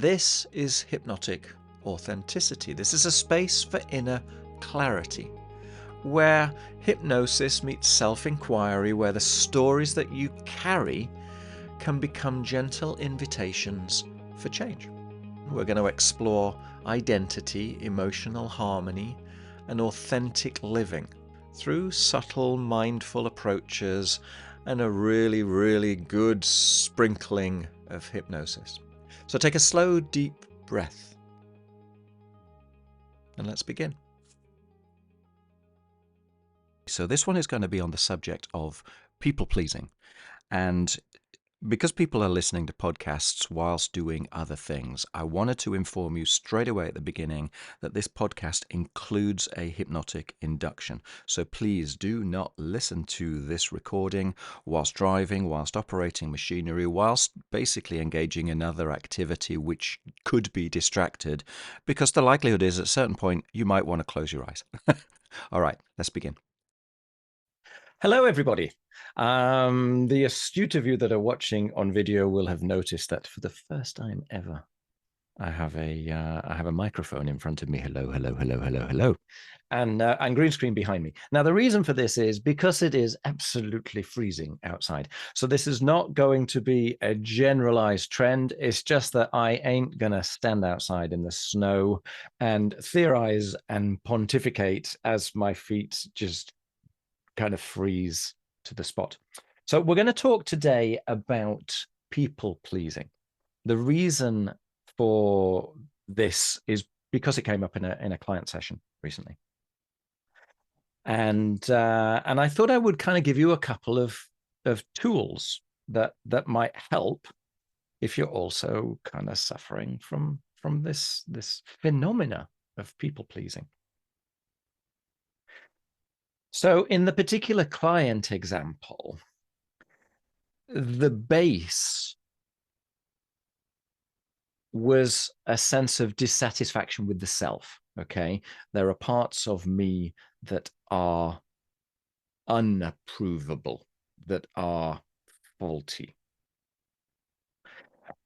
This is hypnotic authenticity. This is a space for inner clarity, where hypnosis meets self-inquiry, where the stories that you carry can become gentle invitations for change. We're going to explore identity, emotional harmony, and authentic living through subtle, mindful approaches and a really, really good sprinkling of hypnosis. So take a slow, deep breath and let's begin. So this one is going to be on the subject of people pleasing. And because people are listening to podcasts whilst doing other things, I wanted to inform you straight away at the beginning that this podcast includes a hypnotic induction. So please do not listen to this recording whilst driving, whilst operating machinery, whilst basically engaging in other activity which could be distracted, because the likelihood is at a certain point you might want to close your eyes. All right, let's begin. Hello, everybody. The astute of you that are watching on video will have noticed that for the first time ever, I have a microphone in front of me. Hello, hello, hello, hello, hello, and green screen behind me. Now, the reason for this is because it is absolutely freezing outside. So this is not going to be a generalized trend. It's just that I ain't gonna stand outside in the snow and theorize and pontificate as my feet just kind of freeze to the spot. So we're going to talk today about people pleasing. The reason for this is because it came up in a client session recently, and I thought I would kind of give you a couple of tools that might help if you're also kind of suffering from this phenomena of people pleasing. So in the particular client example, the base was a sense of dissatisfaction with the self, okay? There are parts of me that are unapprovable, that are faulty.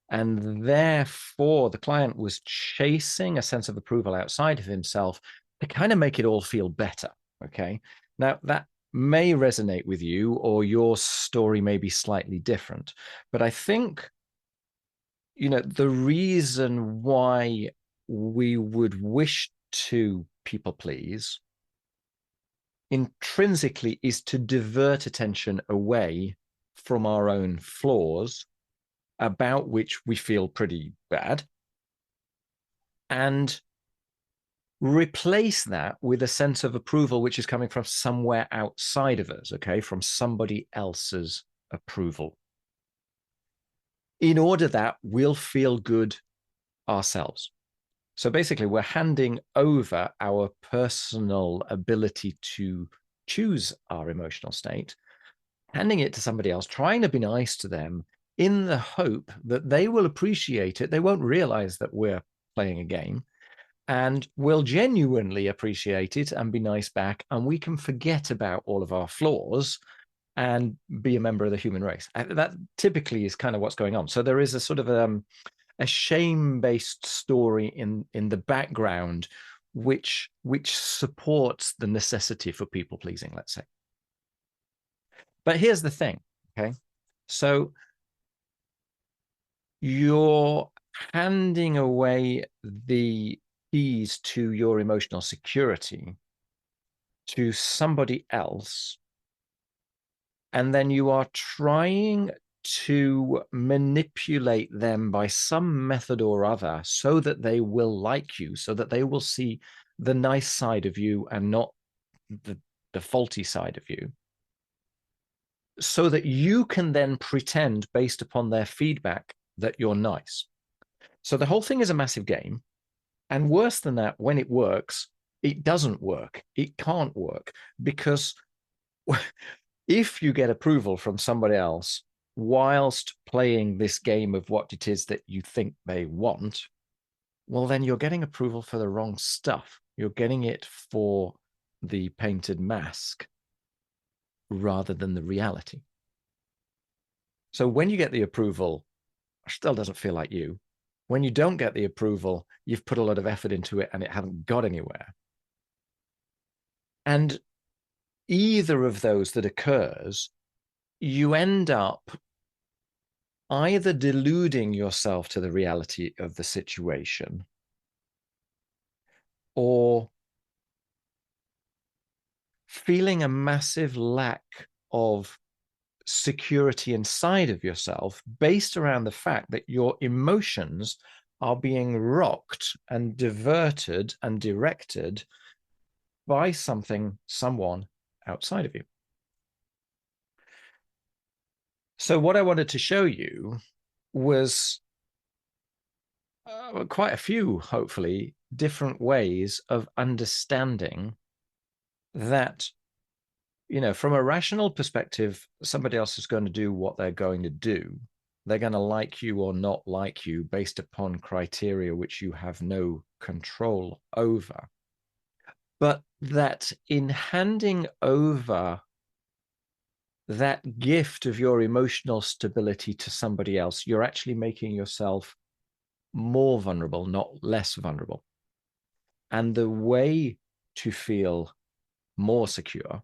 And therefore, the client was chasing a sense of approval outside of himself to kind of make it all feel better, okay? Now, that may resonate with you, or your story may be slightly different. But I think, you know, the reason why we would wish to people please intrinsically is to divert attention away from our own flaws, about which we feel pretty bad, and replace that with a sense of approval which is coming from somewhere outside of us, okay, from somebody else's approval, in order that we'll feel good ourselves. So basically, we're handing over our personal ability to choose our emotional state, handing it to somebody else, trying to be nice to them in the hope that they will appreciate it. They won't realize that we're playing a game, and will genuinely appreciate it and be nice back, and we can forget about all of our flaws and be a member of the human race. That typically is kind of what's going on. So there is a sort of a shame-based story in the background, which supports the necessity for people pleasing, let's say. But here's the thing, okay? So you're handing away the keys to your emotional security to somebody else, and then you are trying to manipulate them by some method or other so that they will like you, so that they will see the nice side of you and not the faulty side of you, so that you can then pretend based upon their feedback that you're nice. So the whole thing is a massive game. And worse than that, when it works, it doesn't work. It can't work, because if you get approval from somebody else whilst playing this game of what it is that you think they want, well, then you're getting approval for the wrong stuff. You're getting it for the painted mask rather than the reality. So when you get the approval, it still doesn't feel like you. When you don't get the approval, you've put a lot of effort into it and it hasn't got anywhere. And either of those that occurs, you end up either deluding yourself to the reality of the situation or feeling a massive lack of security inside of yourself based around the fact that your emotions are being rocked and diverted and directed by someone outside of you. So what I wanted to show you was quite a few, hopefully, different ways of understanding that, from a rational perspective, somebody else is going to do what they're going to do. They're going to like you or not like you based upon criteria which you have no control over. But that in handing over that gift of your emotional stability to somebody else, you're actually making yourself more vulnerable, not less vulnerable. And the way to feel more secure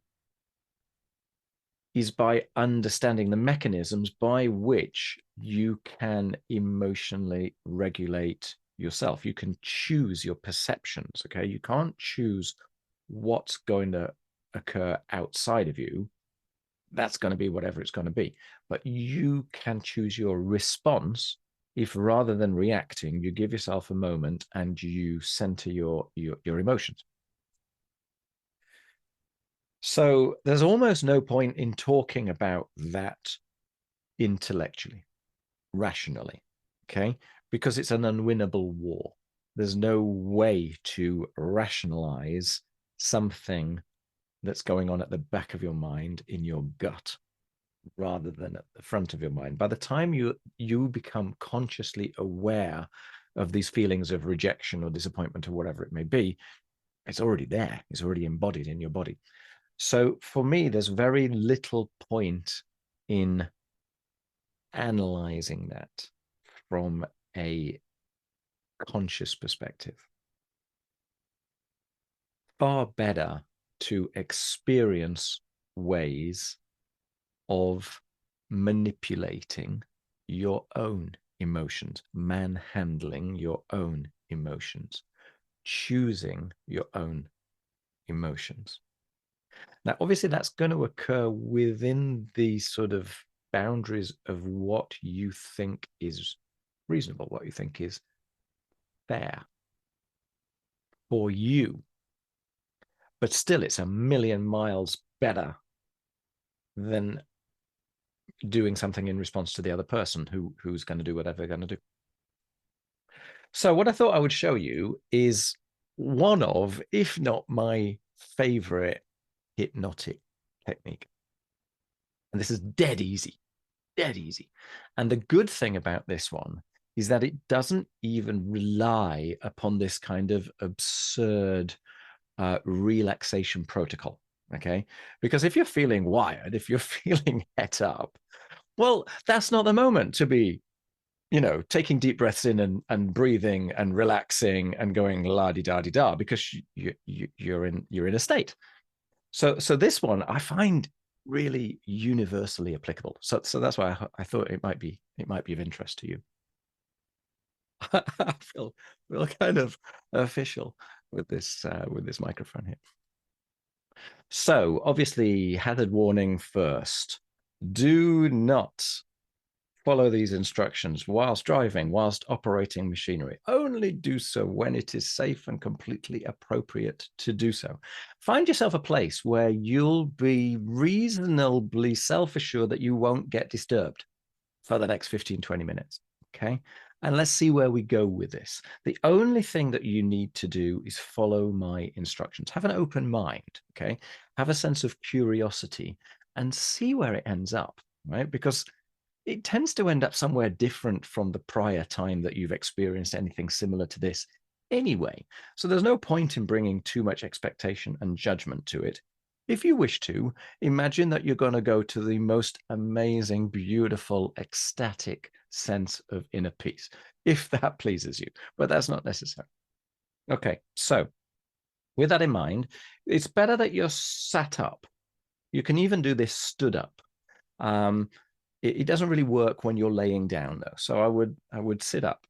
is by understanding the mechanisms by which you can emotionally regulate yourself. You can choose your perceptions, okay? You can't choose what's going to occur outside of you. That's going to be whatever it's going to be. But you can choose your response if, rather than reacting, you give yourself a moment and you center your emotions. So there's almost no point in talking about that intellectually, rationally, okay? Because it's an unwinnable war. There's no way to rationalize something that's going on at the back of your mind, in your gut, rather than at the front of your mind. By the time you become consciously aware of these feelings of rejection or disappointment or whatever it may be, it's already there. It's already embodied in your body. So for me, there's very little point in analyzing that from a conscious perspective. Far better to experience ways of manipulating your own emotions, manhandling your own emotions, choosing your own emotions. Now, obviously, that's going to occur within the sort of boundaries of what you think is reasonable, what you think is fair for you. But still, it's a million miles better than doing something in response to the other person who's going to do whatever they're going to do. So what I thought I would show you is one of, if not my favorite hypnotic technique. And this is dead easy, dead easy. And the good thing about this one is that it doesn't even rely upon this kind of absurd relaxation protocol. Okay. Because if you're feeling wired, if you're feeling het up, well, that's not the moment to be, taking deep breaths in and breathing and relaxing and going la di da di da, because you're in a state. So this one I find really universally applicable. So that's why I thought it might be of interest to you. I feel kind of official with this microphone here. So obviously, hazard warning first. Do not follow these instructions whilst driving, whilst operating machinery. Only do so when it is safe and completely appropriate to do so. Find yourself a place where you'll be reasonably self-assured that you won't get disturbed for the next 15, 20 minutes, okay? And let's see where we go with this. The only thing that you need to do is follow my instructions. Have an open mind, okay? Have a sense of curiosity and see where it ends up, right? Because it tends to end up somewhere different from the prior time that you've experienced anything similar to this anyway. So there's no point in bringing too much expectation and judgment to it. If you wish to, imagine that you're going to go to the most amazing, beautiful, ecstatic sense of inner peace, if that pleases you, but that's not necessary. Okay, so with that in mind, it's better that you're sat up. You can even do this stood up. It doesn't really work when you're laying down though, so I would sit up.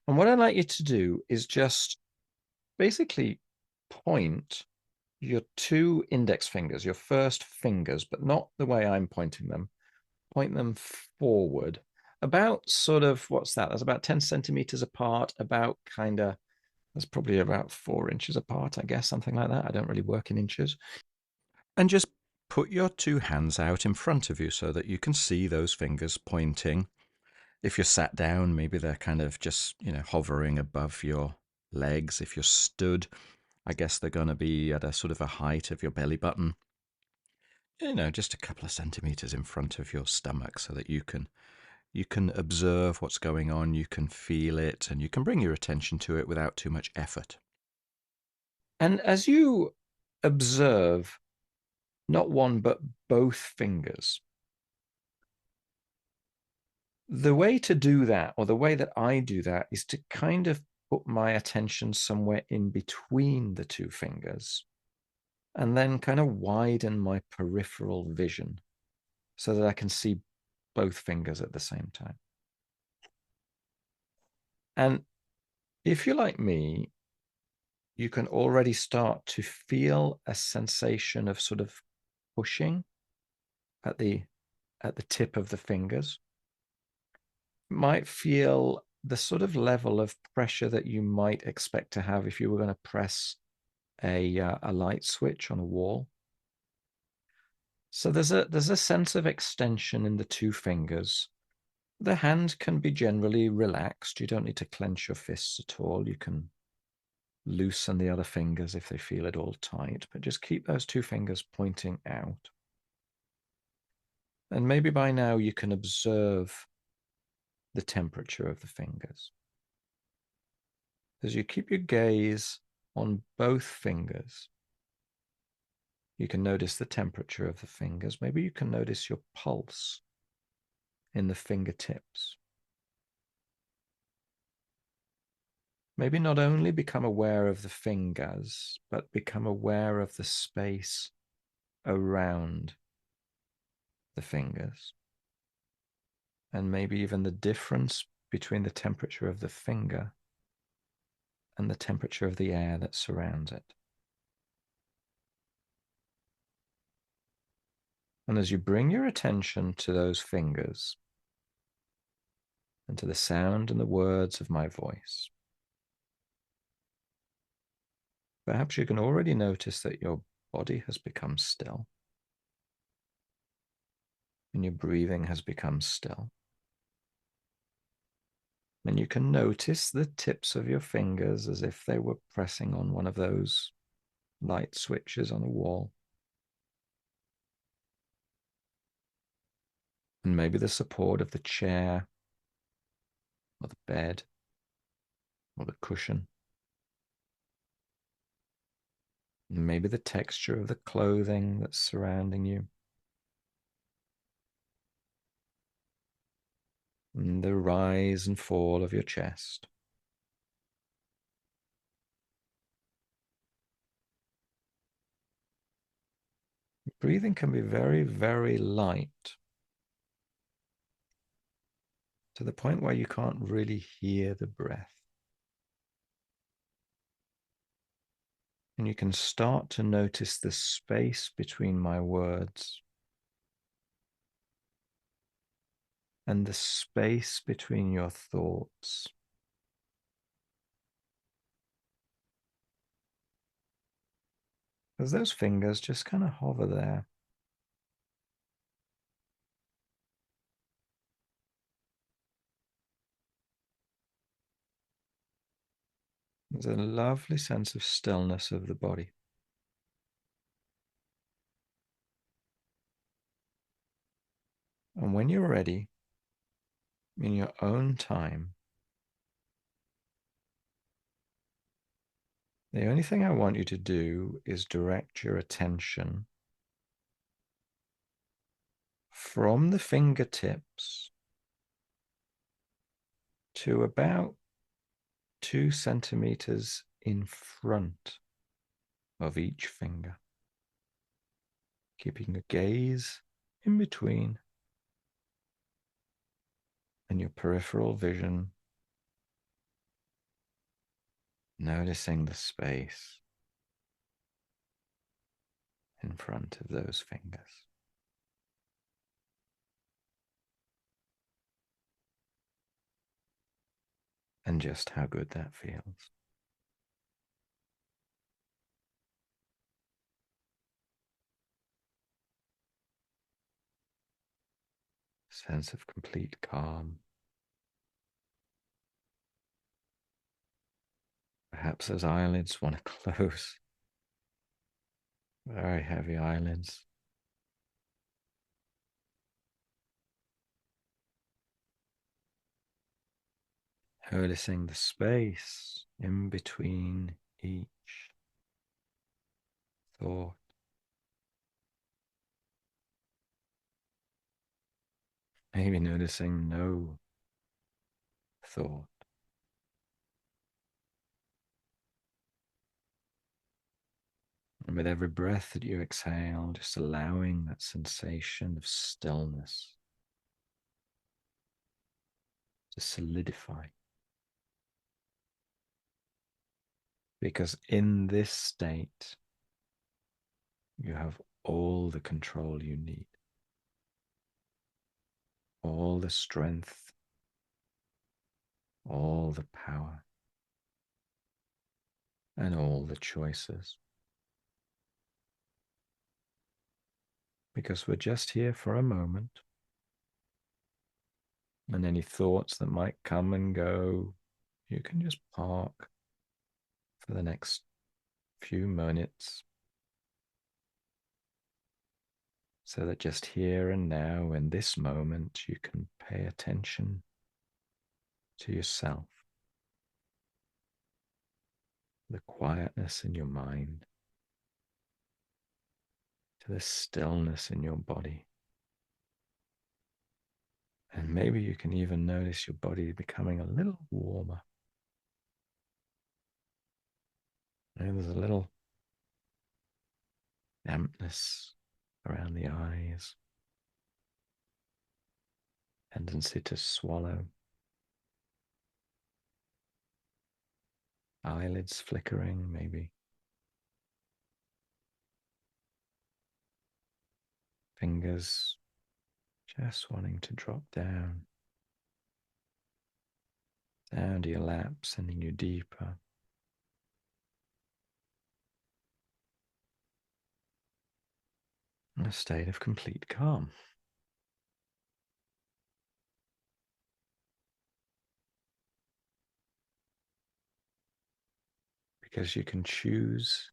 And what I'd like you to do is just basically point your two index fingers, your first fingers, but not the way I'm pointing them. Point them forward, about sort of, what's that? That's about 10 centimeters apart, about kind of, that's probably about 4 inches apart, I guess, something like that. I don't really work in inches. And just put your two hands out in front of you so that you can see those fingers pointing. If you're sat down, maybe they're kind of just, hovering above your legs. If you're stood, I guess they're going to be at a sort of a height of your belly button. Just a couple of centimeters in front of your stomach so that you can observe what's going on, you can feel it, and you can bring your attention to it without too much effort. And as you observe not one but both fingers, the way to do that, or the way that I do that, is to kind of put my attention somewhere in between the two fingers and then kind of widen my peripheral vision so that I can see both fingers at the same time. And if you're like me, you can already start to feel a sensation of sort of pushing at the tip of the fingers. You might feel the sort of level of pressure that you might expect to have if you were going to press a light switch on a wall. So there's a sense of extension in the two fingers. The hand can be generally relaxed. You don't need to clench your fists at all. You can loosen the other fingers if they feel at all tight, but just keep those two fingers pointing out. And maybe by now you can observe the temperature of the fingers. As you keep your gaze on both fingers, you can notice the temperature of the fingers. Maybe you can notice your pulse in the fingertips. Maybe not only become aware of the fingers, but become aware of the space around the fingers. And maybe even the difference between the temperature of the finger and the temperature of the air that surrounds it. And as you bring your attention to those fingers and to the sound and the words of my voice, perhaps you can already notice that your body has become still and your breathing has become still. And you can notice the tips of your fingers as if they were pressing on one of those light switches on a wall. And maybe the support of the chair or the bed or the cushion. And maybe the texture of the clothing that's surrounding you. And the rise and fall of your chest. Breathing can be very, very light to the point where you can't really hear the breath. And you can start to notice the space between my words and the space between your thoughts. As those fingers just kind of hover there. There's a lovely sense of stillness of the body. And when you're ready, in your own time, The only thing I want you to do is direct your attention from the fingertips to about 2 centimeters in front of each finger, keeping your gaze in between and your peripheral vision, noticing the space in front of those fingers. And just how good that feels. Sense of complete calm. Perhaps those eyelids want to close. Very heavy eyelids. Noticing the space in between each thought. Maybe noticing no thought. And with every breath that you exhale, just allowing that sensation of stillness to solidify. Because in this state, you have all the control you need, all the strength, all the power, and all the choices. Because we're just here for a moment, and any thoughts that might come and go, you can just park for the next few minutes, so that just here and now, in this moment, you can pay attention to yourself, the quietness in your mind, to the stillness in your body. And maybe you can even notice your body becoming a little warmer. And there's a little dampness around the eyes, tendency to swallow, eyelids flickering, maybe fingers just wanting to drop down to your lap, sending you deeper. In a state of complete calm. Because you can choose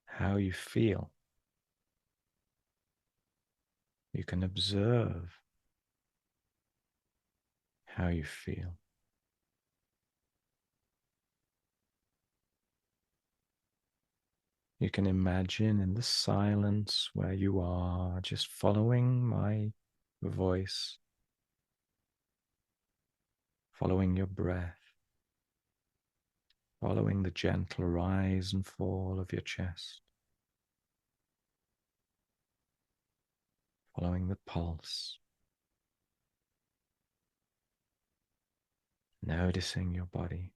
how you feel. You can observe how you feel. You can imagine in the silence where you are, just following my voice, following your breath, following the gentle rise and fall of your chest, following the pulse, noticing your body,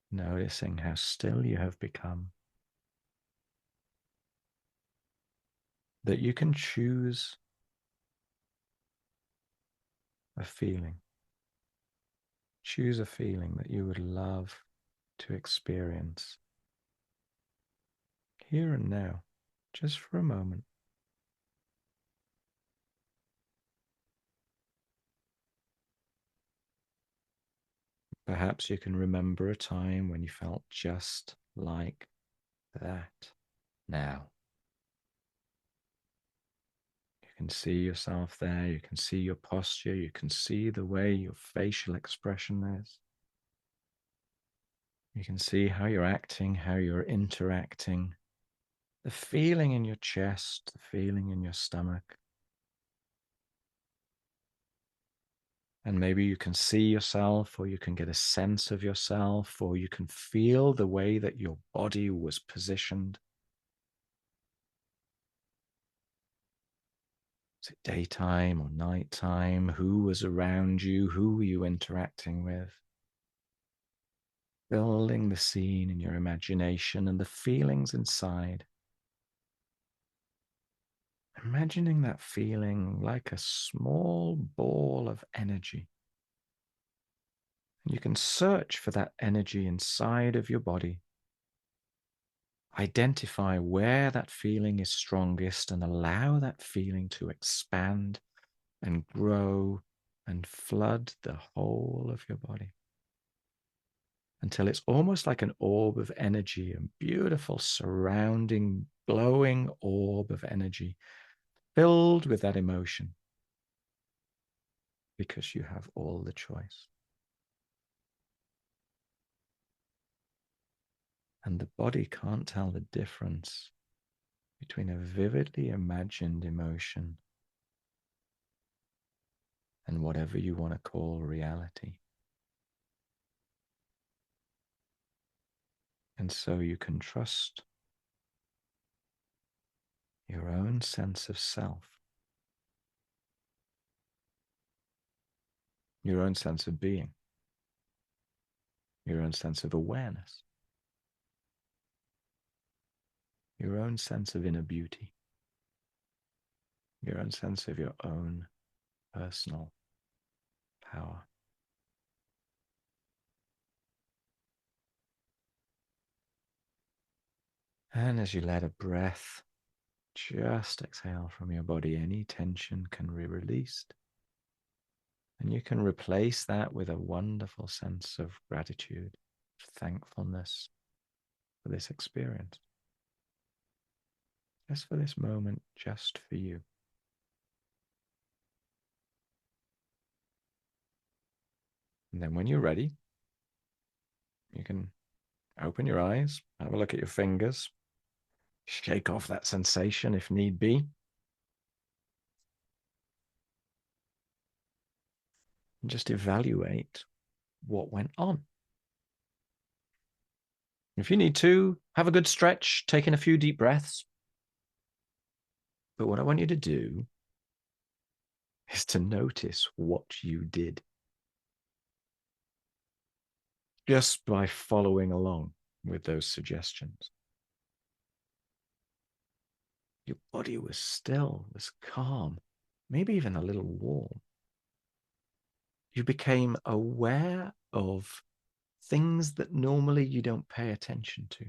noticing how still you have become, that you can choose a feeling. Choose a feeling that you would love to experience here and now, just for a moment. Perhaps you can remember a time when you felt just like that. Now, you can see yourself there. You can see your posture. You can see the way your facial expression is. You can see how you're acting, how you're interacting, the feeling in your chest, the feeling in your stomach. And maybe you can see yourself, or you can get a sense of yourself, or you can feel the way that your body was positioned. Is it daytime or nighttime? Who was around you? Who were you interacting with? Building the scene in your imagination and the feelings inside. Imagining that feeling like a small ball of energy. And you can search for that energy inside of your body. Identify where that feeling is strongest and allow that feeling to expand and grow and flood the whole of your body until it's almost like an orb of energy, a beautiful surrounding, glowing orb of energy filled with that emotion, because you have all the choice. And the body can't tell the difference between a vividly imagined emotion and whatever you want to call reality. And so you can trust your own sense of self, your own sense of being, your own sense of awareness, your own sense of inner beauty, your own sense of your own personal power. And as you let a breath just exhale from your body, any tension can be released. And you can replace that with a wonderful sense of gratitude, thankfulness for this experience. Just for this moment, just for you. And then when you're ready, you can open your eyes, have a look at your fingers, shake off that sensation if need be. And just evaluate what went on. If you need to, have a good stretch, take in a few deep breaths. But what I want you to do is to notice what you did just by following along with those suggestions. Your body was still, was calm, maybe even a little warm. You became aware of things that normally you don't pay attention to.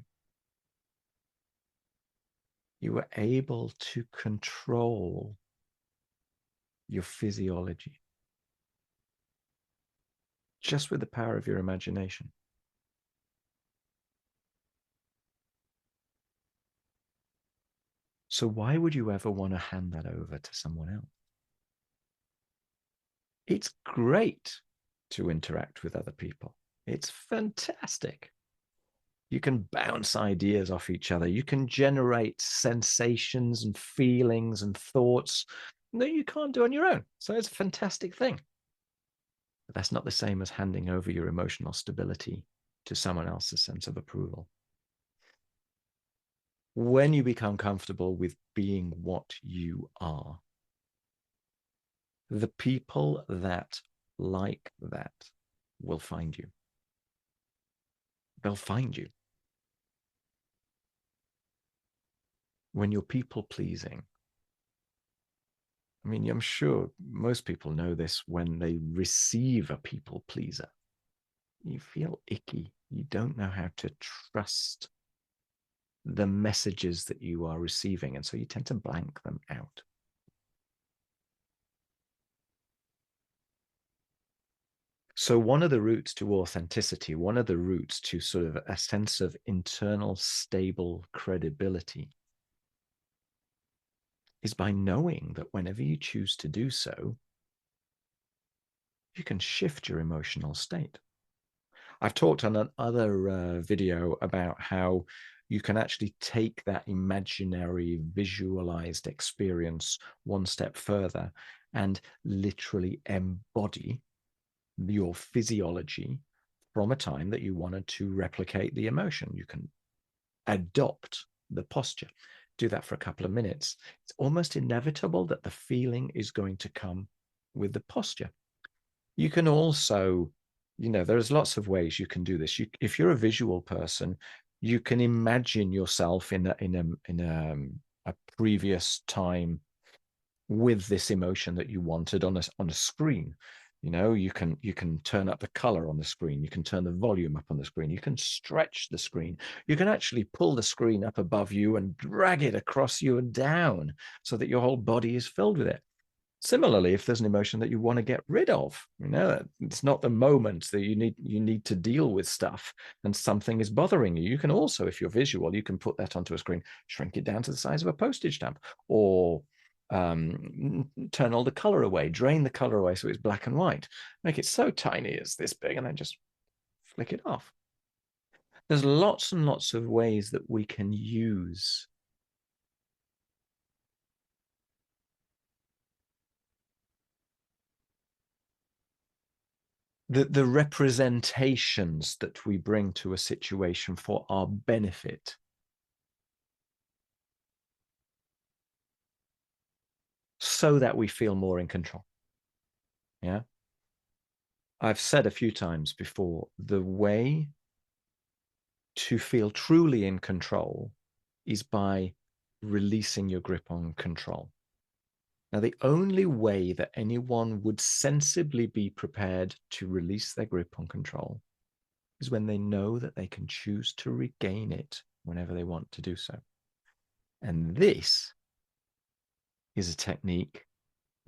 You were able to control your physiology just with the power of your imagination. So why would you ever want to hand that over to someone else? It's great to interact with other people. It's fantastic. You can bounce ideas off each other. You can generate sensations and feelings and thoughts that you can't do on your own. So it's a fantastic thing. But that's not the same as handing over your emotional stability to someone else's sense of approval. When you become comfortable with being what you are, the people that like that will find you. They'll find you. When you're people pleasing, I mean, I'm sure most people know this when they receive a people pleaser. You feel icky. You don't know how to trust the messages that you are receiving. And so you tend to blank them out. So one of the routes to authenticity, one of the routes to sort of a sense of internal stable credibility is by knowing that whenever you choose to do so, you can shift your emotional state. I've talked on another video about how you can actually take that imaginary visualized experience one step further and literally embody your physiology from a time that you wanted to replicate the emotion. You can adopt the posture. Do that for a couple of minutes. It's almost inevitable that the feeling is going to come with the posture. You can also, there's lots of ways you can do this. If you're a visual person, you can imagine yourself in a previous time with this emotion that you wanted on a screen. You can turn up the color on the screen. You can turn the volume up on the screen. You can stretch the screen. You can actually pull the screen up above you and drag it across you and down so that your whole body is filled with it. Similarly, if there's an emotion that you want to get rid of, it's not the moment that you need to deal with stuff and something is bothering you. You can also, if you're visual, you can put that onto a screen, shrink it down to the size of a postage stamp, or turn all the color away, drain the color away so it's black and white, make it so tiny it's this big, and then just flick it off. There's lots and lots of ways that we can use the representations that we bring to a situation for our benefit. So that we feel more in control. Yeah. I've said a few times before, the way to feel truly in control is by releasing your grip on control. Now, the only way that anyone would sensibly be prepared to release their grip on control is when they know that they can choose to regain it whenever they want to do so. And this is a technique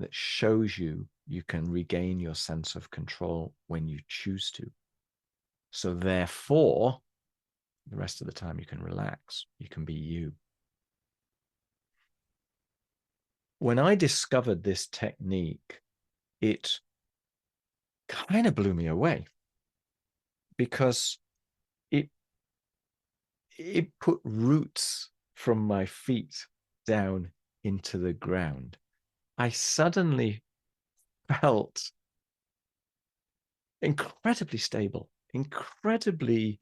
that shows you can regain your sense of control when you choose to. So therefore, the rest of the time you can relax, you can be you. When I discovered this technique, it kind of blew me away because it put roots from my feet down into the ground. I suddenly felt incredibly stable, incredibly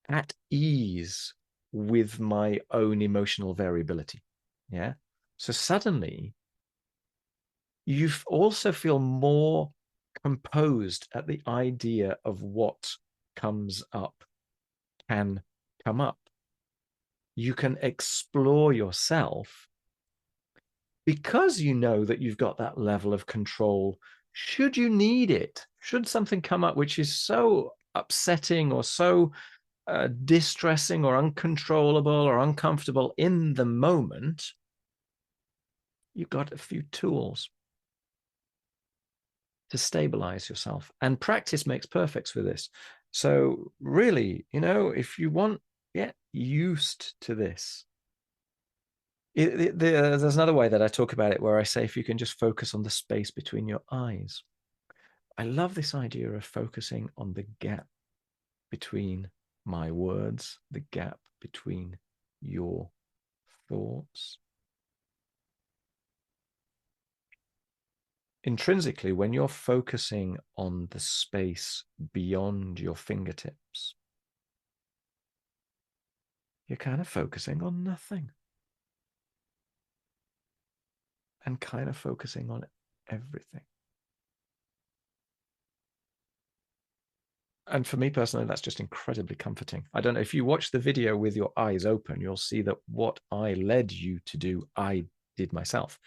at ease with my own emotional variability. Yeah. So suddenly you also feel more composed at the idea of what comes up can come up. You can explore yourself because you know that you've got that level of control. Should you need it, should something come up which is so upsetting or so distressing or uncontrollable or uncomfortable in the moment, you've got a few tools to stabilize yourself. And practice makes perfect for this. So really, if you want, get used to this. There's another way that I talk about it where I say if you can just focus on the space between your eyes. I love this idea of focusing on the gap between my words, the gap between your thoughts. Intrinsically, when you're focusing on the space beyond your fingertips, you're kind of focusing on nothing and kind of focusing on everything. And for me personally, that's just incredibly comforting. I don't know if you watch the video with your eyes open, you'll see that what I led you to do, I did myself.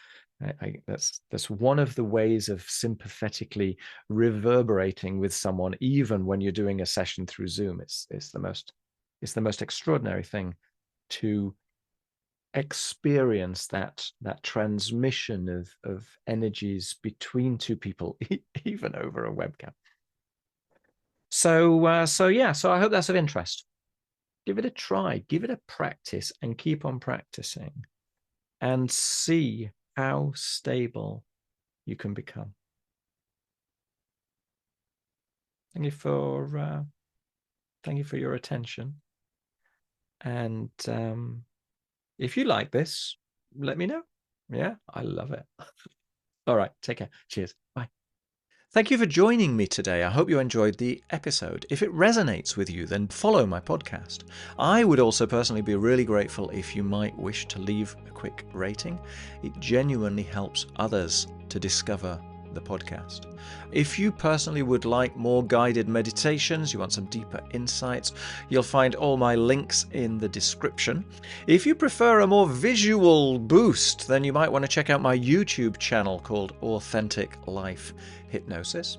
That's one of the ways of sympathetically reverberating with someone, even when you're doing a session through Zoom. It's the most extraordinary thing to experience that transmission of energies between two people, even over a webcam. So I hope that's of interest. give it a try, give it a practice, and keep on practicing, and see how stable you can become. Thank you for your attention. And if you like this, let me know. Yeah, I love it. All right, take care. Cheers. Bye. Thank you for joining me today. I hope you enjoyed the episode. If it resonates with you, then follow my podcast. I would also personally be really grateful if you might wish to leave a quick rating. It genuinely helps others to discover the podcast. If you personally would like more guided meditations, you want some deeper insights, you'll find all my links in the description. If you prefer a more visual boost, then you might want to check out my YouTube channel called Authentic Life Hypnosis.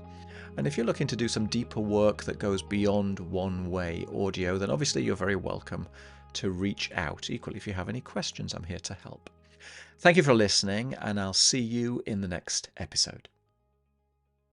And if you're looking to do some deeper work that goes beyond one-way audio, then obviously you're very welcome to reach out. Equally, if you have any questions, I'm here to help. Thank you for listening, and I'll see you in the next episode.